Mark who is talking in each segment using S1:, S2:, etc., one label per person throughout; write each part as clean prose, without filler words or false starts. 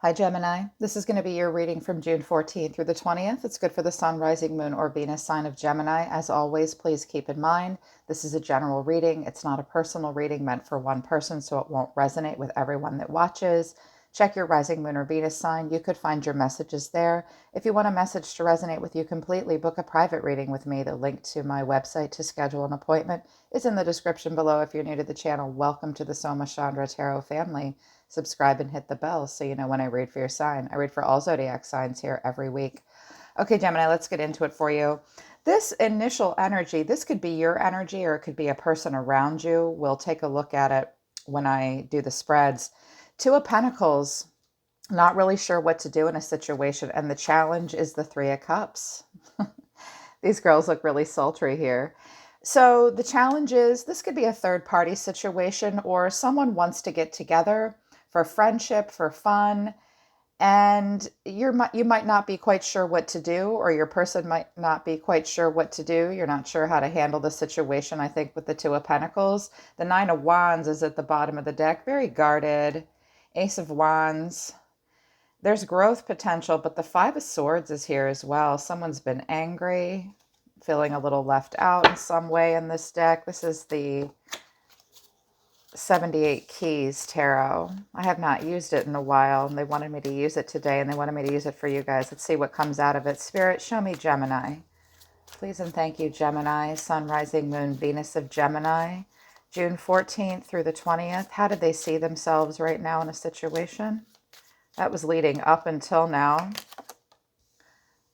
S1: Hi, Gemini. This is going to be your reading from June 14th through the 20th. It's good for the Sun, Rising, Moon, or Venus sign of Gemini. As always, please keep in mind this is a general reading. It's not a personal reading meant for one person, so it won't resonate with everyone that watches. Check your Rising, Moon, or Venus sign. You could find your messages there. If you want a message to resonate with you completely, book a private reading with me. The link to my website to schedule an appointment is in the description below. If you're new to the channel, welcome to the Soma Chandra Tarot family. Subscribe and hit the bell so you know when I read for your sign. I read for all zodiac signs here every week. Okay, Gemini, let's get into it for you. This initial energy, this could be your energy or it could be a person around you. We'll take a look at it when I do the spreads. Two of Pentacles, not really sure what to do in a situation. And the challenge is the Three of Cups. These girls look really sultry here. So the challenge is this could be a third party situation or someone wants to get together for friendship, for fun, and you might not be quite sure what to do, or your person might not be quite sure what to do. You're not sure how to handle the situation, I think, with the Two of Pentacles. The Nine of Wands is at the bottom of the deck, very guarded. Ace of Wands. There's growth potential, but the Five of Swords is here as well. Someone's been angry, feeling a little left out in some way in this deck. This is the 78 Keys Tarot. I have not used it in a while, and they wanted me to use it today, and they wanted me to use it for you guys. Let's see what comes out of it. Spirit, show me Gemini. Please and thank you, Gemini. Sun, Rising, Moon, Venus of Gemini. June 14th through the 20th. How did they see themselves right now in a situation? That was leading up until now.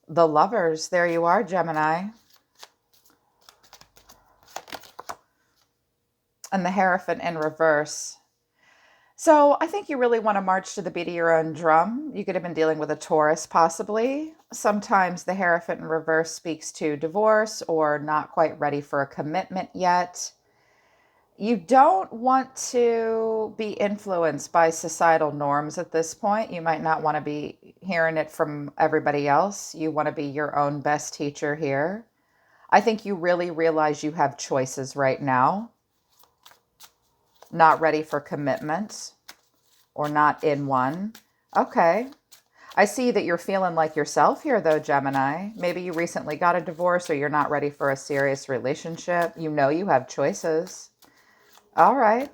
S1: The Lovers. There you are, Gemini. And the Hierophant in reverse. So I think you really want to march to the beat of your own drum. You could have been dealing with a Taurus, possibly. Sometimes the Hierophant in reverse speaks to divorce or not quite ready for a commitment yet. You don't want to be influenced by societal norms at this point. You might not want to be hearing it from everybody else. You want to be your own best teacher here. I think you really realize you have choices right now. Not ready for commitment or not in one. Okay. I see that you're feeling like yourself here, though, Gemini. Maybe you recently got a divorce or you're not ready for a serious relationship. You know you have choices. All right.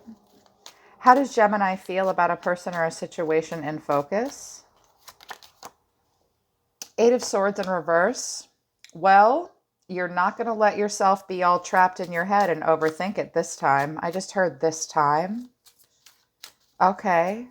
S1: How does Gemini feel about a person or a situation in focus? Eight of Swords in reverse. Well, you're not going to let yourself be all trapped in your head and overthink it this time. I just heard this time. Okay.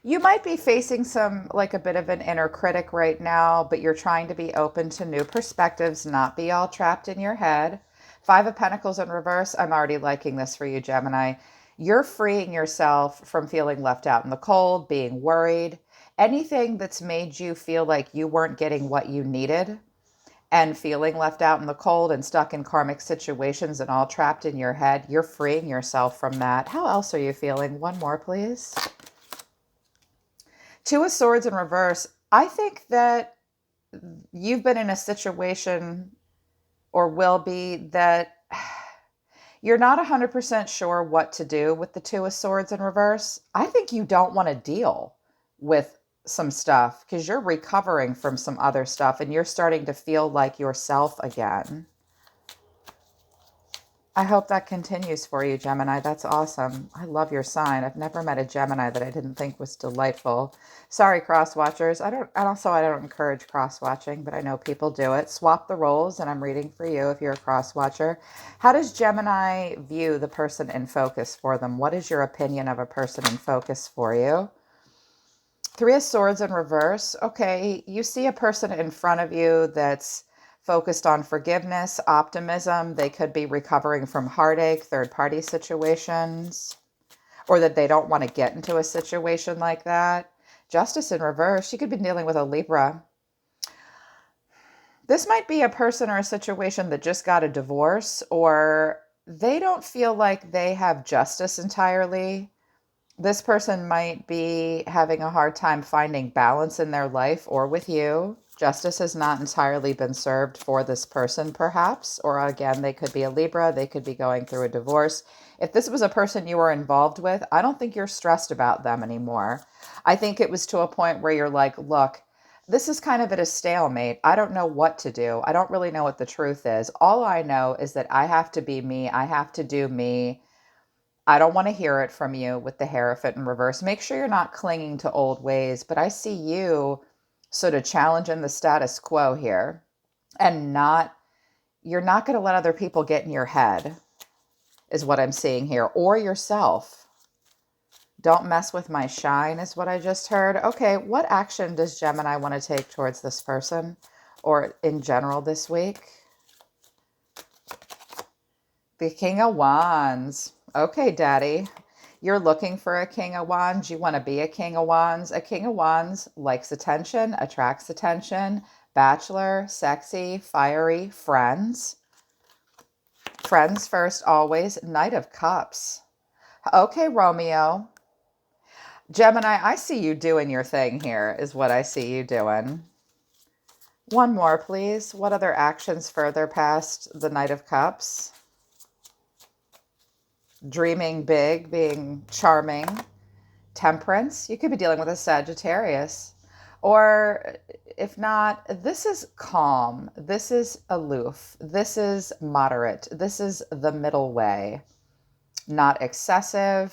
S1: You might be facing like a bit of an inner critic right now, but you're trying to be open to new perspectives, not be all trapped in your head. Five of Pentacles in reverse. I'm already liking this for you, Gemini. You're freeing yourself from feeling left out in the cold, being worried. Anything that's made you feel like you weren't getting what you needed and feeling left out in the cold and stuck in karmic situations and all trapped in your head, you're freeing yourself from that. How else are you feeling? One more, please. Two of Swords in reverse. I think that you've been in a situation or will be that you're not 100% sure what to do with the Two of Swords in reverse. I think you don't want to deal with some stuff because you're recovering from some other stuff and you're starting to feel like yourself again. I hope that continues for you, Gemini. That's awesome. I love your sign. I've never met a Gemini that I didn't think was delightful. Sorry, cross watchers. I don't encourage cross watching, but I know people do it. Swap the roles, and I'm reading for you if you're a cross watcher. How does Gemini view the person in focus for them? What is your opinion of a person in focus for you? Three of Swords in reverse. Okay, you see a person in front of you that's focused on forgiveness, optimism. They could be recovering from heartache, third-party situations, or that they don't want to get into a situation like that. Justice in reverse. You could be dealing with a Libra. This might be a person or a situation that just got a divorce, or they don't feel like they have justice entirely. This person might be having a hard time finding balance in their life or with you. Justice has not entirely been served for this person, perhaps. Or again, they could be a Libra. They could be going through a divorce. If this was a person you were involved with, I don't think you're stressed about them anymore. I think it was to a point where you're like, look, this is kind of at a stalemate. I don't know what to do. I don't really know what the truth is. All I know is that I have to be me. I have to do me. I don't want to hear it from you with the Hierophant in reverse. Make sure you're not clinging to old ways, but I see you sort of challenging the status quo here and you're not going to let other people get in your head is what I'm seeing here, or yourself. Don't mess with my shine is what I just heard. Okay, what action does Gemini want to take towards this person or in general this week? The King of Wands. Okay, Daddy. You're looking for a King of Wands. You want to be a King of Wands. A King of Wands likes attention, attracts attention. Bachelor, sexy, fiery, friends. Friends first, always. Knight of Cups. Okay, Romeo. Gemini, I see you doing your thing here, is what I see you doing. One more, please. What other actions further past the Knight of Cups? Dreaming big, being charming. Temperance. You could be dealing with a Sagittarius. Or if not, this is calm. This is aloof. This is moderate. This is the middle way. Not excessive,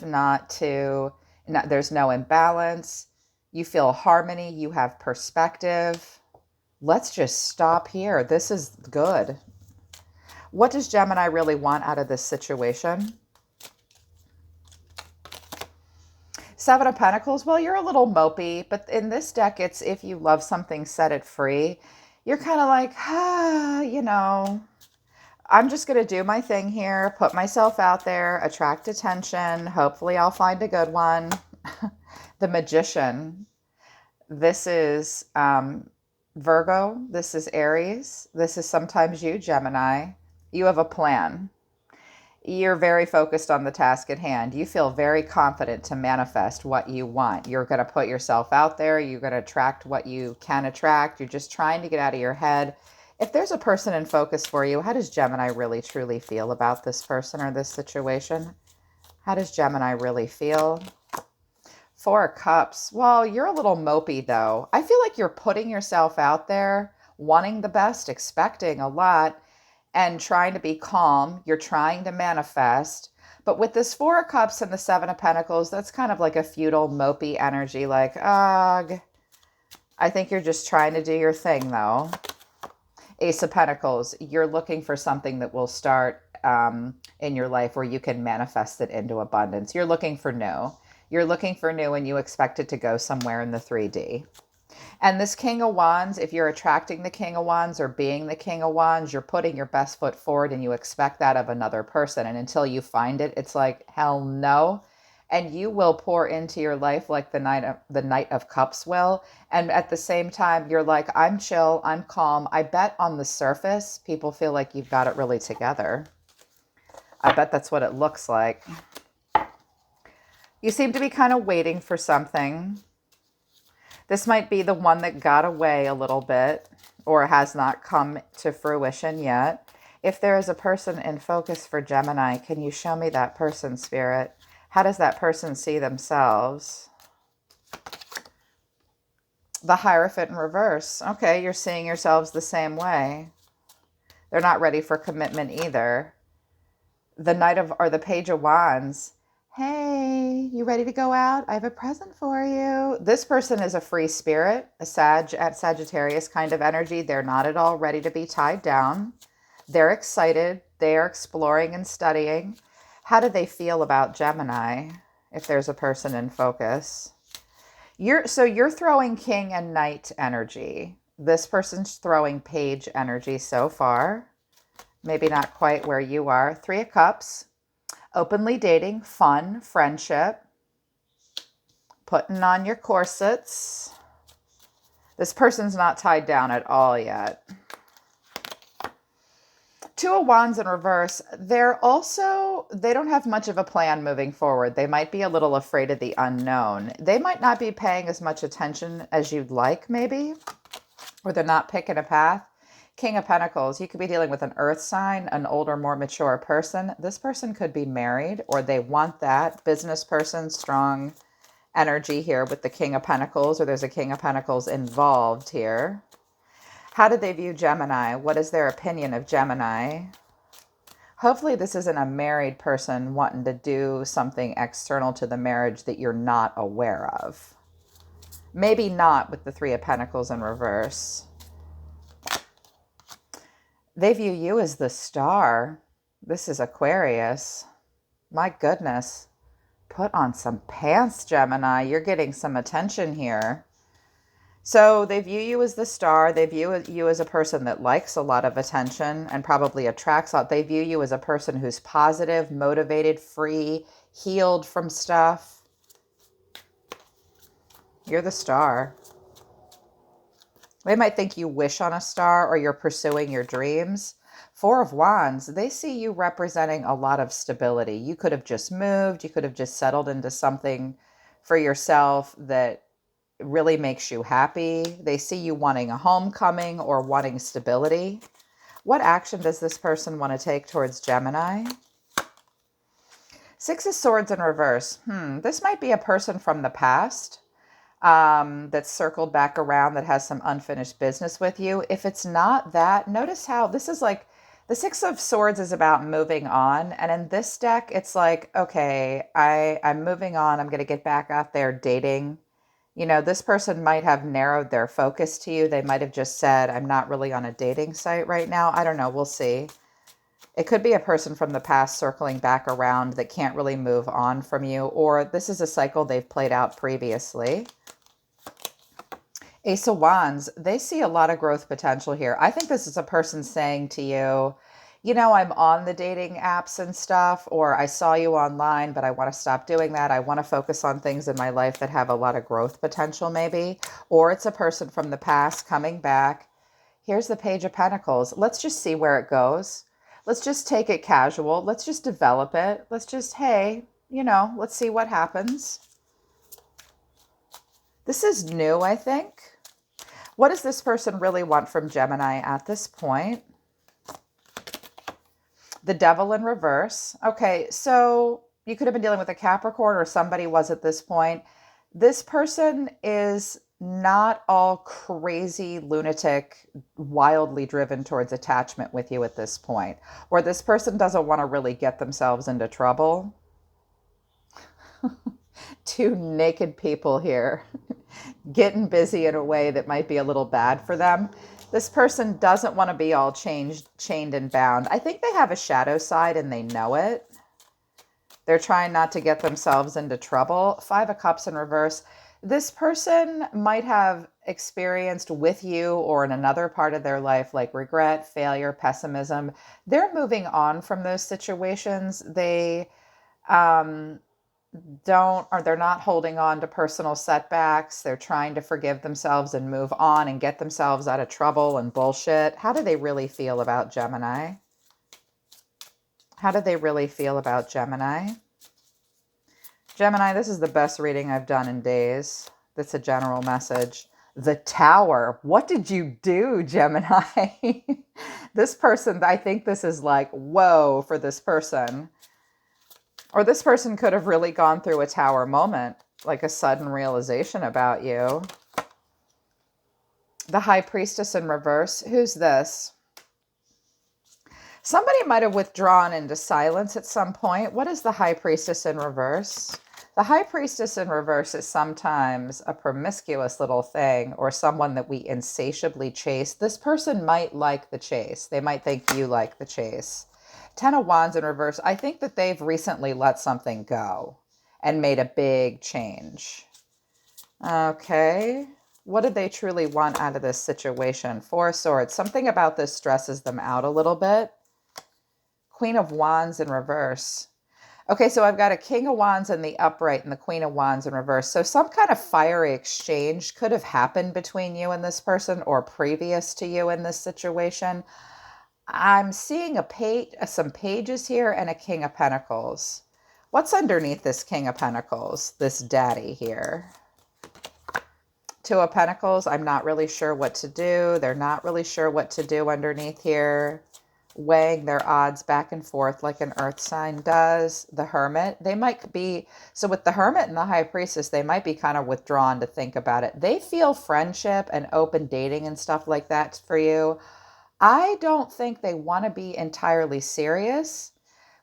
S1: there's no imbalance. You feel harmony. You have perspective. Let's just stop here. This is good. What does Gemini really want out of this situation? Seven of Pentacles. Well, you're a little mopey, but in this deck, it's if you love something, set it free. You're kind of like, I'm just going to do my thing here, put myself out there, attract attention. Hopefully I'll find a good one. The Magician. This is Virgo. This is Aries. This is sometimes you, Gemini. You have a plan. You're very focused on the task at hand. You feel very confident to manifest what you want. You're going to put yourself out there. You're going to attract what you can attract. You're just trying to get out of your head. If there's a person in focus for you, how does Gemini really truly feel about this person or this situation? How does Gemini really feel? Four of Cups. Well, you're a little mopey though. I feel like you're putting yourself out there, wanting the best, expecting a lot, and trying to be calm. You're trying to manifest. But with this Four of Cups and the Seven of Pentacles, that's kind of like a feudal, mopey energy, like, ugh. I think you're just trying to do your thing though. Ace of Pentacles, you're looking for something that will start in your life where you can manifest it into abundance. You're looking for new. You're looking for new and you expect it to go somewhere in the 3D. And this King of Wands, if you're attracting the King of Wands or being the King of Wands, you're putting your best foot forward and you expect that of another person. And until you find it, it's like, hell no. And you will pour into your life like the Knight of Cups will. And at the same time, you're like, I'm chill, I'm calm. I bet on the surface, people feel like you've got it really together. I bet that's what it looks like. You seem to be kind of waiting for something. This might be the one that got away a little bit or has not come to fruition yet. If there is a person in focus for Gemini, can you show me that person, Spirit? How does that person see themselves? The Hierophant in reverse. Okay, you're seeing yourselves the same way. They're not ready for commitment either. The Page of Wands. Hey, you ready to go out? I have a present for you. This person is a free spirit, a Sagittarius kind of energy. They're not at all ready to be tied down. They're excited. They're exploring and studying. How do they feel about Gemini if there's a person in focus? You're throwing King and Knight energy. This person's throwing Page energy so far. Maybe not quite where you are. Three of Cups. Openly dating, fun, friendship, putting on your corsets. This person's not tied down at all yet. Two of Wands in reverse. They don't have much of a plan moving forward. They might be a little afraid of the unknown. They might not be paying as much attention as you'd like, maybe. or they're not picking a path. King of Pentacles, you could be dealing with an earth sign, an older, more mature person. This person could be married or they want that. Business person, strong energy here with the King of Pentacles, or there's a King of Pentacles involved here. How do they view Gemini? What is their opinion of Gemini? Hopefully this isn't a married person wanting to do something external to the marriage that you're not aware of. Maybe not with the Three of Pentacles in reverse. They view you as the star. This is Aquarius. My goodness. Put on some pants, Gemini. You're getting some attention here. So they view you as the star. They view you as a person that likes a lot of attention and probably attracts a lot. They view you as a person who's positive, motivated, free, healed from stuff. You're the star. They might think you wish on a star or you're pursuing your dreams. Four of Wands, they see you representing a lot of stability. You could have just moved. You could have just settled into something for yourself that really makes you happy. They see you wanting a homecoming or wanting stability. What action does this person want to take towards Gemini? Six of Swords in reverse. This might be a person from the past that's circled back around, that has some unfinished business with you. If it's not that, notice how this is like, the Six of Swords is about moving on. And in this deck, it's like, okay, I'm moving on. I'm going to get back out there dating. You know, this person might have narrowed their focus to you. They might have just said, I'm not really on a dating site right now. I don't know. We'll see. It could be a person from the past circling back around that can't really move on from you, or this is a cycle they've played out previously. Ace of Wands, they see a lot of growth potential here. I think this is a person saying to you, you know, I'm on the dating apps and stuff, or I saw you online, but I want to stop doing that. I want to focus on things in my life that have a lot of growth potential maybe. Or it's a person from the past coming back. Here's the Page of Pentacles. Let's just see where it goes. Let's just take it casual. Let's just develop it. Let's just, hey, you know, let's see what happens. This is new, I think. What does this person really want from Gemini at this point? The Devil in reverse. Okay, so you could have been dealing with a Capricorn, or somebody was at this point. This person is not all crazy, lunatic, wildly driven towards attachment with you at this point. Or this person doesn't want to really get themselves into trouble. Two naked people here getting busy in a way that might be a little bad for them. This person doesn't want to be all chained and bound. I think they have a shadow side and they know it. They're trying not to get themselves into trouble. Five of Cups in reverse. This person might have experienced with you or in another part of their life, like regret, failure, pessimism. They're moving on from those situations. They they're not holding on to personal setbacks. They're trying to forgive themselves and move on and get themselves out of trouble and bullshit. How do they really feel about Gemini? How do they really feel about Gemini? Gemini, this is the best reading I've done in days. That's a general message. The Tower. What did you do, Gemini? This person, I think this is like, whoa, for this person. Or this person could have really gone through a Tower moment, like a sudden realization about you. The High Priestess in reverse. Who's this? Somebody might have withdrawn into silence at some point. What is the High Priestess in reverse? The High Priestess in reverse is sometimes a promiscuous little thing, or someone that we insatiably chase. This person might like the chase. They might think you like the chase. Ten of Wands in reverse. I think that they've recently let something go and made a big change. Okay. What did they truly want out of this situation? Four of Swords. Something about this stresses them out a little bit. Queen of Wands in reverse. Okay, so I've got a King of Wands in the upright and the Queen of Wands in reverse. So some kind of fiery exchange could have happened between you and this person, or previous to you in this situation. I'm seeing some pages here and a King of Pentacles. What's underneath this King of Pentacles? This daddy here. Two of Pentacles, I'm not really sure what to do. They're not really sure what to do underneath here. Weighing their odds back and forth like an earth sign does. The Hermit, they might be, so with the Hermit and the High Priestess, they might be kind of withdrawn to think about it. They feel friendship and open dating and stuff like that for you. I don't think they want to be entirely serious.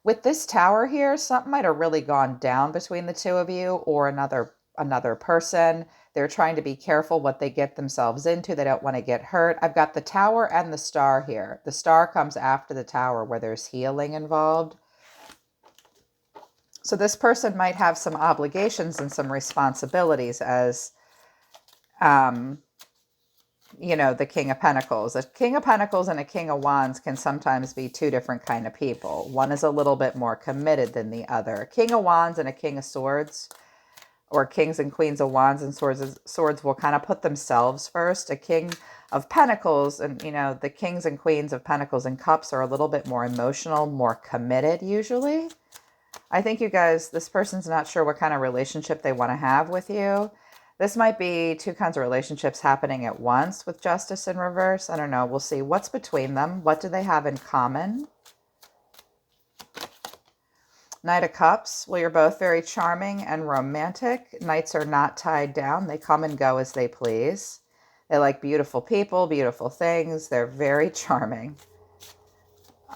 S1: With this Tower here, something might have really gone down between the two of you or another person. They're trying to be careful what they get themselves into. They don't want to get hurt. I've got the Tower and the Star here. The Star comes after the Tower where there's healing involved. So this person might have some obligations and some responsibilities as, you know, the King of Pentacles. A King of Pentacles and a King of Wands can sometimes be two different kind of people. One is a little bit more committed than the other. A King of Wands and a King of Swords, or Kings and Queens of Wands and Swords will kind of put themselves first. A King of Pentacles and, you know, the Kings and Queens of Pentacles and Cups are a little bit more emotional, more committed usually. I think you guys, this person's not sure what kind of relationship they want to have with you. This might be two kinds of relationships happening at once with Justice in reverse. I don't know. We'll see. What's between them? What do they have in common? Knight of Cups. Well, you're both very charming and romantic. Knights are not tied down. They come and go as they please. They like beautiful people, beautiful things. They're very charming.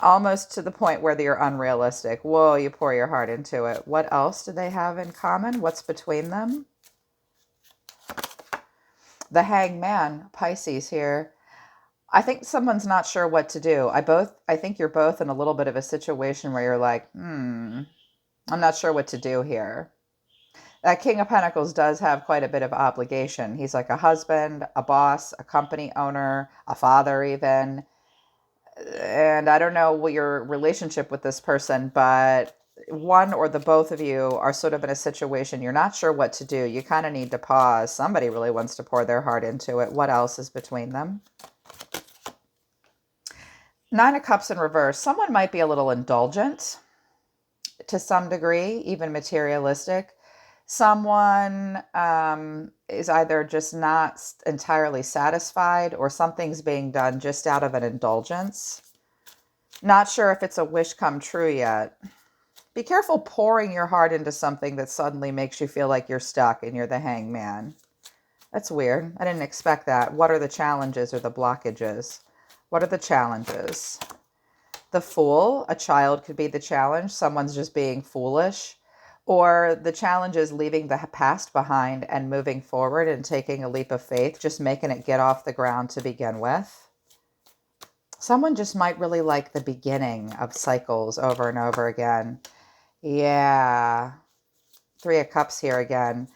S1: Almost to the point where they're unrealistic. Whoa, you pour your heart into it. What else do they have in common? What's between them? The Hangman, Pisces here. I think someone's not sure what to do. I think you're both in a little bit of a situation where you're like, I'm not sure what to do here. That King of Pentacles does have quite a bit of obligation. He's like a husband, a boss, a company owner, a father even. And I don't know what your relationship with this person, but one or the both of you are sort of in a situation you're not sure what to do. You kind of need to pause. Somebody really wants to pour their heart into it. What else is between them? Nine of Cups in reverse. Someone might be a little indulgent to some degree, even materialistic. Someone is either just not entirely satisfied or something's being done just out of an indulgence. Not sure if it's a wish come true yet. Be careful pouring your heart into something that suddenly makes you feel like you're stuck and you're the hangman. That's weird. I didn't expect that. What are the challenges or the blockages? What are the challenges? The Fool, a child could be the challenge. Someone's just being foolish. Or the challenge is leaving the past behind and moving forward and taking a leap of faith, just making it get off the ground to begin with. Someone just might really like the beginning of cycles over and over again. Yeah. Three of Cups here again.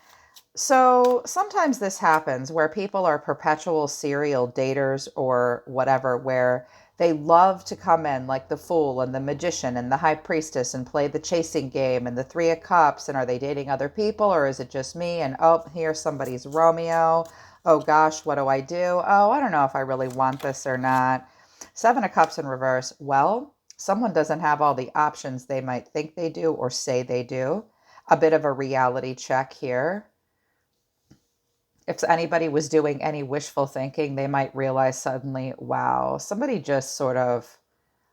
S1: So sometimes this happens where people are perpetual serial daters or whatever, where they love to come in like the Fool and the Magician and the High Priestess and play the chasing game and the Three of Cups. And are they dating other people or is it just me? And oh, here's somebody's Romeo. Oh gosh, what do I do? Oh, I don't know if I really want this or not. Seven of Cups in reverse. Well, someone doesn't have all the options they might think they do or say they do. A bit of a reality check here. If anybody was doing any wishful thinking, they might realize suddenly, wow, somebody just sort of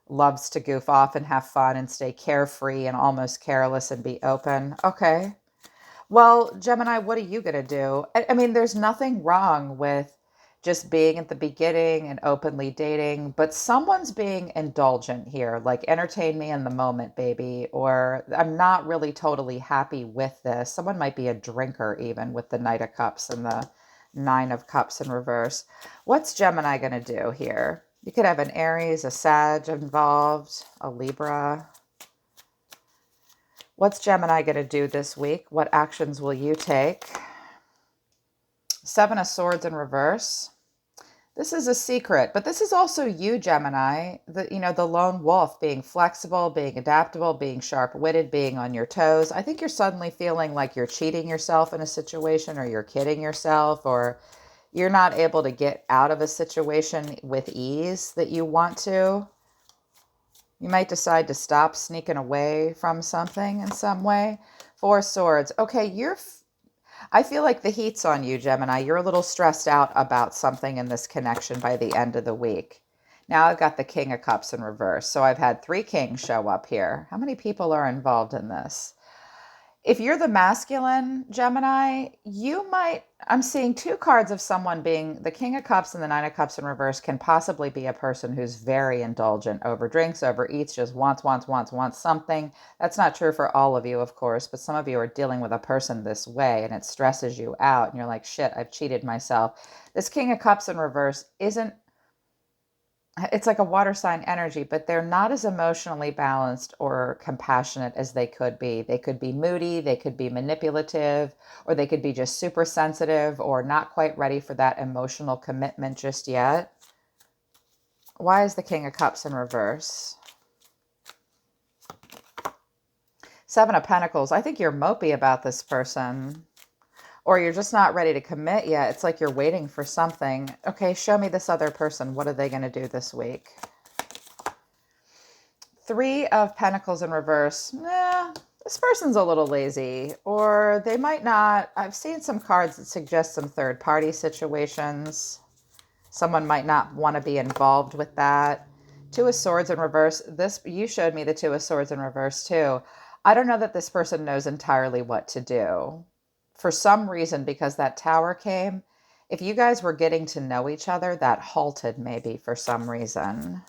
S1: loves to goof off and have fun and stay carefree and almost careless and be open. Okay. Well, Gemini, what are you going to do? I mean, there's nothing wrong with just being at the beginning and openly dating, but someone's being indulgent here, like entertain me in the moment, baby, or I'm not really totally happy with this. Someone might be a drinker even with the Knight of Cups and the Nine of Cups in reverse. What's Gemini going to do here? You could have an Aries, a Sag involved, a Libra. What's Gemini going to do this week? What actions will you take? Seven of Swords in reverse. This is a secret, but this is also you, Gemini, the lone wolf, being flexible, being adaptable, being sharp-witted, being on your toes. I think you're suddenly feeling like you're cheating yourself in a situation, or you're kidding yourself, or you're not able to get out of a situation with ease that you want to. You might decide to stop sneaking away from something in some way. Four of Swords. Okay, I feel like the heat's on you, Gemini. You're a little stressed out about something in this connection by the end of the week. Now I've got the King of Cups in reverse. So I've had 3 kings show up here. How many people are involved in this? If you're the masculine Gemini, I'm seeing 2 cards of someone being the King of Cups and the Nine of Cups in reverse can possibly be a person who's very indulgent, over drinks, overeats, just wants something. That's not true for all of you, of course, but some of you are dealing with a person this way and it stresses you out and you're like, shit, I've cheated myself. This King of Cups in reverse isn't, it's like a water sign energy, but they're not as emotionally balanced or compassionate as they could be. They could be moody, they could be manipulative, or they could be just super sensitive or not quite ready for that emotional commitment just yet. Why is the King of Cups in reverse? 7 of Pentacles. I think you're mopey about this person. Or you're just not ready to commit yet. It's like you're waiting for something. Okay, show me this other person. What are they going to do this week? 3 of Pentacles in reverse. This person's a little lazy. Or they might not. I've seen some cards that suggest some third-party situations. Someone might not want to be involved with that. 2 of Swords in reverse. You showed me the 2 of Swords in reverse too. I don't know that this person knows entirely what to do. For some reason, because that Tower came, if you guys were getting to know each other, that halted maybe for some reason.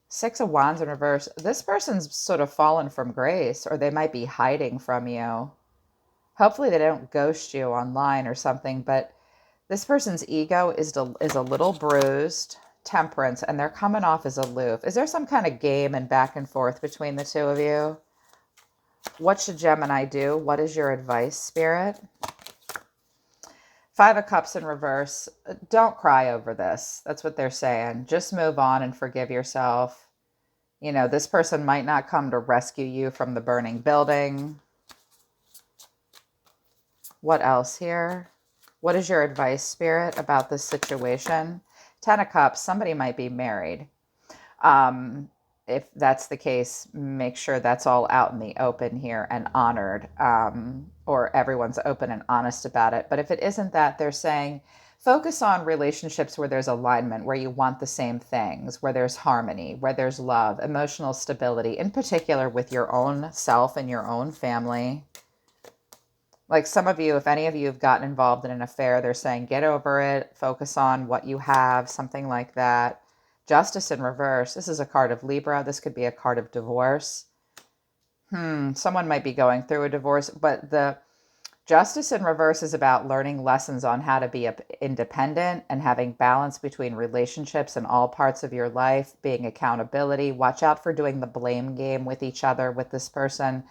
S1: 6 of Wands in reverse. This person's sort of fallen from grace, or they might be hiding from you. Hopefully they don't ghost you online or something, but this person's ego is a little bruised. Temperance, and they're coming off as aloof. Is there some kind of game and back and forth between the 2 of you? What should Gemini do? What is your advice, Spirit? 5 of Cups in reverse. Don't cry over this. That's what they're saying. Just move on and forgive yourself. You know, this person might not come to rescue you from the burning building. What else here? What is your advice, Spirit, about this situation? 10 of Cups. Somebody might be married. If that's the case, make sure that's all out in the open here and honored, or everyone's open and honest about it. But if it isn't that, they're saying focus on relationships where there's alignment, where you want the same things, where there's harmony, where there's love, emotional stability, in particular with your own self and your own family. Like some of you, if any of you have gotten involved in an affair, they're saying get over it, focus on what you have, something like that. Justice in reverse. This is a card of Libra. This could be a card of divorce. Someone might be going through a divorce, but the Justice in reverse is about learning lessons on how to be independent and having balance between relationships in all parts of your life, being accountability. Watch out for doing the blame game with each other, with this person.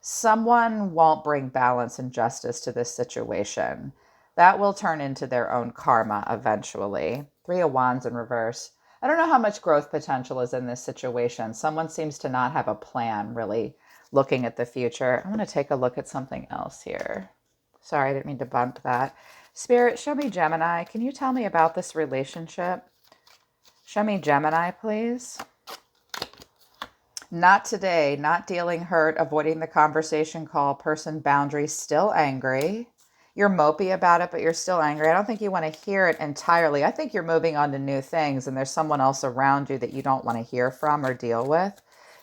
S1: Someone won't bring balance and justice to this situation. That will turn into their own karma eventually. 3 of Wands in reverse. I don't know how much growth potential is in this situation. Someone seems to not have a plan, really looking at the future. I'm going to take a look at something else here. Sorry, I didn't mean to bump that. Spirit, show me Gemini. Can you tell me about this relationship? Show me Gemini, please. Not today. Not dealing hurt, avoiding the conversation call, person boundaries, still angry. You're mopey about it, but you're still angry. I don't think you want to hear it entirely. I think you're moving on to new things and there's someone else around you that you don't want to hear from or deal with.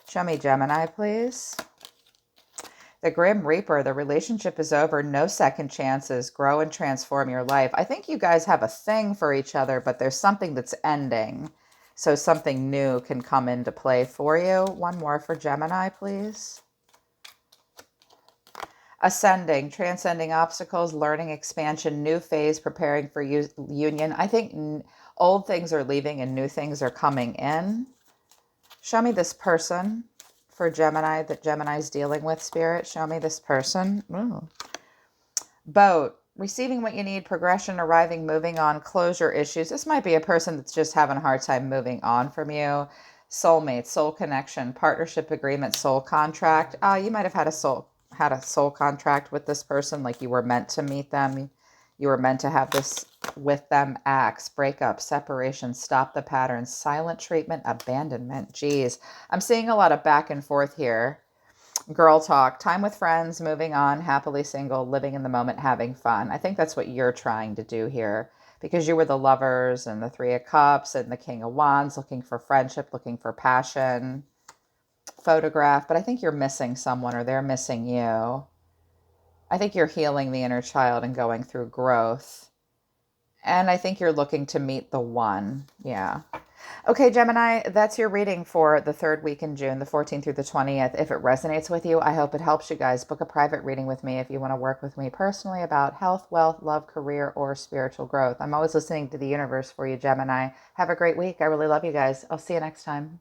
S1: Show me Gemini, please. The Grim Reaper, the relationship is over. No second chances. Grow and transform your life. I think you guys have a thing for each other, but there's something that's ending. So something new can come into play for you. One more for Gemini, please. Ascending, transcending obstacles, learning, expansion, new phase, preparing for union. I think old things are leaving and new things are coming in. Show me this person for Gemini that Gemini's dealing with, Spirit. Show me this person. Ooh. Boat, receiving what you need, progression, arriving, moving on, closure issues. This might be a person that's just having a hard time moving on from you. Soulmate, soul connection, partnership agreement, soul contract. You might have had a soul contract with this person, like you were meant to meet them. You were meant to have this with them. Acts, breakup, separation, stop the patterns, silent treatment, abandonment. Geez, I'm seeing a lot of back and forth here. Girl talk, time with friends, moving on, happily single, living in the moment, having fun. I think that's what you're trying to do here because you were the lovers and the Three of Cups and the King of Wands, looking for friendship, looking for passion, photograph. But I think you're missing someone or they're missing you. I think you're healing the inner child and going through growth. And I think you're looking to meet the one. Yeah. Okay, Gemini, that's your reading for the third week in June, the 14th through the 20th. If it resonates with you, I hope it helps you guys. Book a private reading with me if you want to work with me personally about health, wealth, love, career, or spiritual growth. I'm always listening to the universe for you, Gemini. Have a great week. I really love you guys. I'll see you next time.